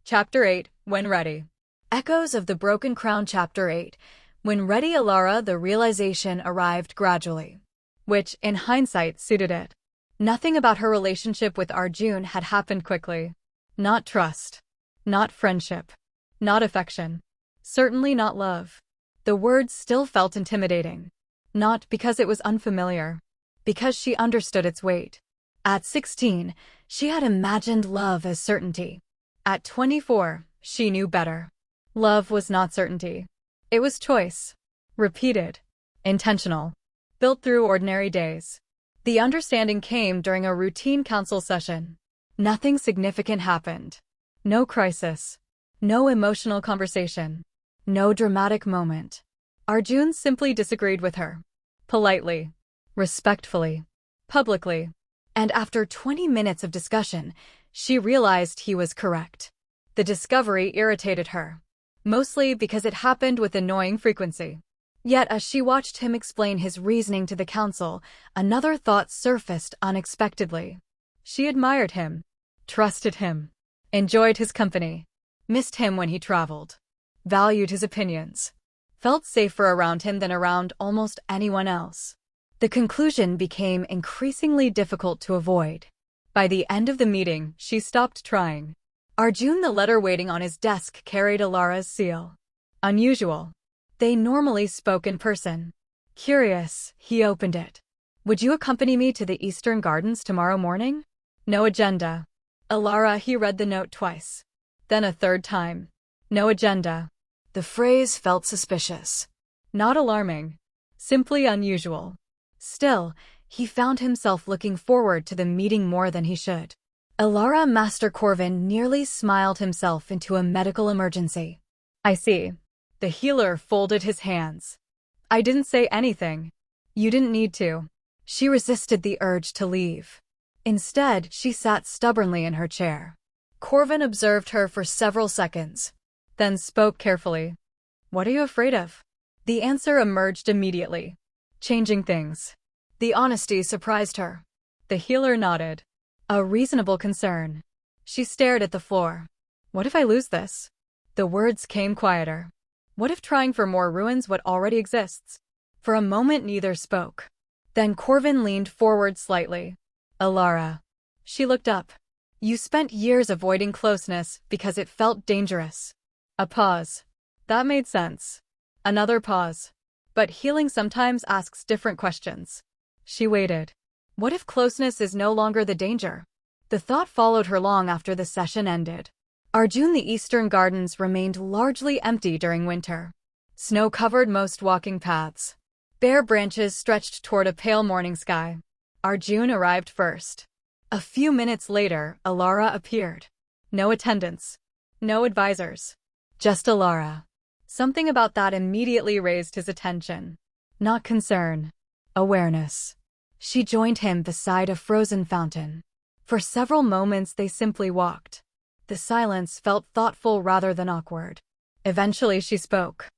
Chapter 8, When Ready. Echoes of the Broken Crown. Chapter 8, When Ready. Elara. The realization arrived gradually, which, in hindsight, suited it. Nothing about her relationship with Arjun had happened quickly. Not trust. Not friendship. Not affection. Certainly not love. The word still felt intimidating. Not because it was unfamiliar. Because she understood its weight. At 16, she had imagined love as certainty. At 24, she knew better. Love was not certainty. It was choice. Repeated. Intentional. Built through ordinary days. The understanding came during a routine council session. Nothing significant happened. No crisis. No emotional conversation. No dramatic moment. Arjun simply disagreed with her. Politely. Respectfully. Publicly. And after 20 minutes of discussion, she realized he was correct. The discovery irritated her. Mostly because it happened with annoying frequency. Yet as she watched him explain his reasoning to the council, another thought surfaced unexpectedly. She admired him. Trusted him. Enjoyed his company. Missed him when he traveled. Valued his opinions. Felt safer around him than around almost anyone else. The conclusion became increasingly difficult to avoid. By the end of the meeting, she stopped trying. Arjun. The letter waiting on his desk carried Elara's seal. Unusual. They normally spoke in person. Curious, he opened it. Would you accompany me to the Eastern Gardens tomorrow morning? No agenda. Elara. He read the note twice. Then a third time. No agenda. The phrase felt suspicious. Not alarming. Simply unusual. Still, he found himself looking forward to the meeting more than he should. Elara. Master Corvin nearly smiled himself into a medical emergency. I see. The healer folded his hands. I didn't say anything. You didn't need to. She resisted the urge to leave. Instead, she sat stubbornly in her chair. Corvin observed her for several seconds, then spoke carefully. What are you afraid of? The answer emerged immediately. Changing things. The honesty surprised her. The healer nodded. A reasonable concern. She stared at the floor. What if I lose this? The words came quieter. What if trying for more ruins what already exists? For a moment neither spoke. Then Corvin leaned forward slightly. Elara. She looked up. You spent years avoiding closeness because it felt dangerous. A pause. That made sense. Another pause. But healing sometimes asks different questions. She waited. What if closeness is no longer the danger? The thought followed her long after the session ended. Arjun. The Eastern Gardens remained largely empty during winter. Snow covered most walking paths. Bare branches stretched toward a pale morning sky. Arjun arrived first. A few minutes later, Elara appeared. No attendants. No advisors. Just Elara. Something about that immediately raised his attention. Not concern. Awareness. She joined him beside a frozen fountain. For several moments they simply walked. The silence felt thoughtful rather than awkward. Eventually she spoke.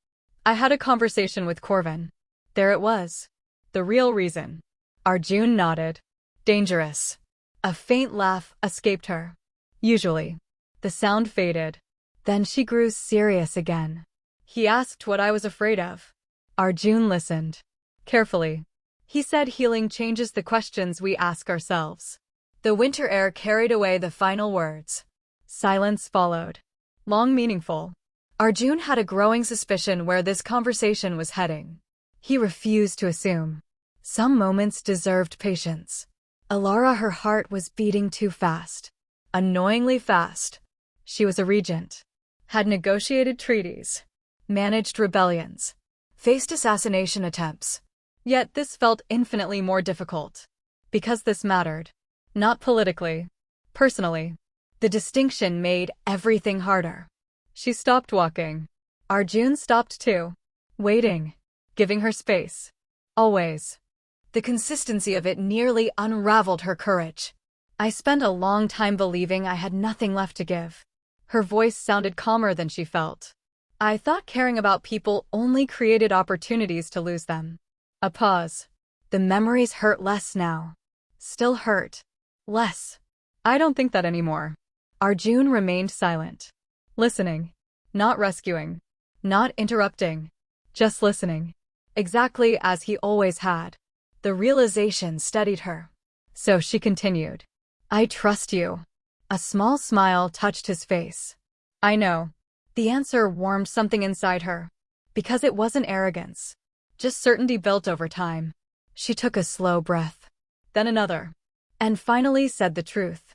I had a conversation with Corvin. There it was. The real reason. Arjun nodded. Dangerous. A faint laugh escaped her. Usually. The sound faded. Then she grew serious again. He asked what I was afraid of. Arjun listened. Carefully. He said healing changes the questions we ask ourselves. The winter air carried away the final words. Silence followed. Long, meaningful. Arjun had a growing suspicion where this conversation was heading. He refused to assume. Some moments deserved patience. Elara. Her heart was beating too fast. Annoyingly fast. She was a regent. Had negotiated treaties. Managed rebellions. Faced assassination attempts. Yet this felt infinitely more difficult. Because this mattered. Not politically. Personally. The distinction made everything harder. She stopped walking. Arjun stopped too. Waiting. Giving her space. Always. The consistency of it nearly unraveled her courage. I spent a long time believing I had nothing left to give. Her voice sounded calmer than she felt. I thought caring about people only created opportunities to lose them. A pause. The memories hurt less now. Still hurt. Less. I don't think that anymore. Arjun remained silent. Listening. Not rescuing. Not interrupting. Just listening. Exactly as he always had. The realization steadied her. So she continued. I trust you. A small smile touched his face. I know. The answer warmed something inside her. Because it wasn't arrogance. Just certainty built over time. She took a slow breath. Then another. And finally said the truth.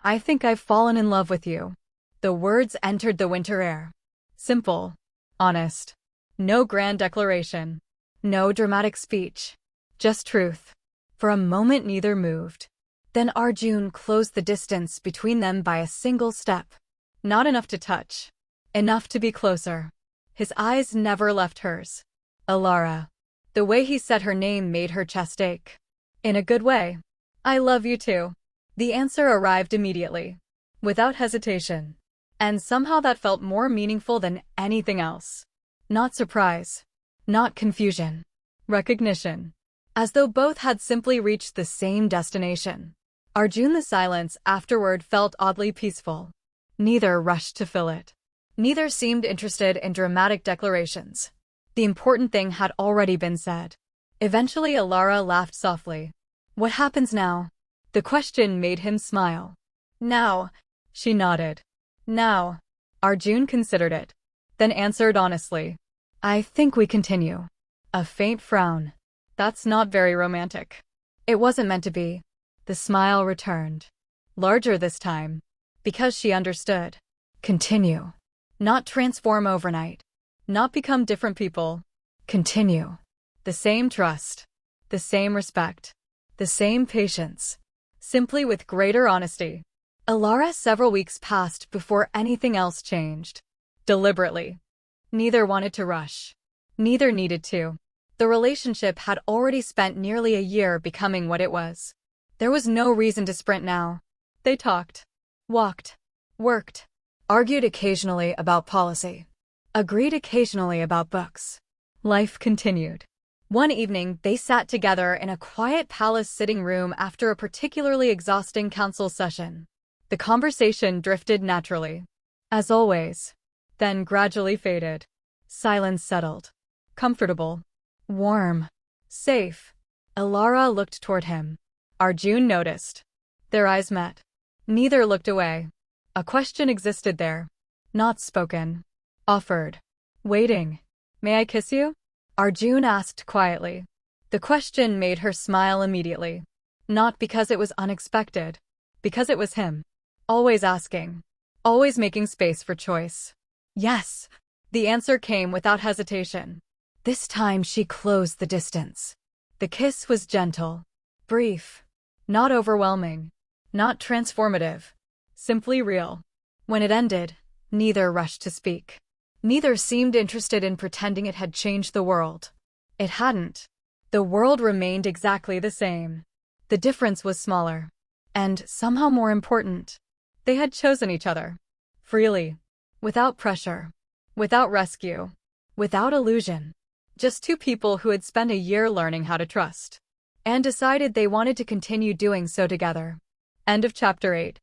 I think I've fallen in love with you. The words entered the winter air. Simple. Honest. No grand declaration. No dramatic speech. Just truth. For a moment neither moved. Then Arjun closed the distance between them by a single step. Not enough to touch. Enough to be closer. His eyes never left hers. Elara. The way he said her name made her chest ache. In a good way. I love you too. The answer arrived immediately. Without hesitation. And somehow that felt more meaningful than anything else. Not surprise. Not confusion. Recognition. As though both had simply reached the same destination. Arjun, the silence afterward felt oddly peaceful. Neither rushed to fill it. Neither seemed interested in dramatic declarations. The important thing had already been said. Eventually Elara laughed softly. What happens now? The question made him smile. Now. She nodded. Now. Arjun considered it. Then answered honestly. I think we continue. A faint frown. That's not very romantic. It wasn't meant to be. The smile returned. Larger this time. Because she understood. Continue. Not transform overnight. Not become different people. Continue. The same trust. The same respect. The same patience. Simply with greater honesty. Elara, several weeks passed before anything else changed. Deliberately. Neither wanted to rush. Neither needed to. The relationship had already spent nearly a year becoming what it was. There was no reason to sprint now. They talked. Walked. Worked. Argued occasionally about policy. Agreed occasionally about books. Life continued. One evening, they sat together in a quiet palace sitting room after a particularly exhausting council session. The conversation drifted naturally. As always. Then gradually faded. Silence settled. Comfortable. Warm. Safe. Elara looked toward him. Arjun noticed. Their eyes met. Neither looked away. A question existed there. Not spoken. Offered. Waiting. May I kiss you? Arjun asked quietly. The question made her smile immediately. Not because it was unexpected. Because it was him. Always asking. Always making space for choice. Yes. The answer came without hesitation. This time she closed the distance. The kiss was gentle. Brief. Not overwhelming. Not transformative. Simply real. When it ended, neither rushed to speak. Neither seemed interested in pretending it had changed the world. It hadn't. The world remained exactly the same. The difference was smaller. And somehow more important. They had chosen each other. Freely. Without pressure. Without rescue. Without illusion. Just two people who had spent a year learning how to trust. And decided they wanted to continue doing so together. End of chapter 8.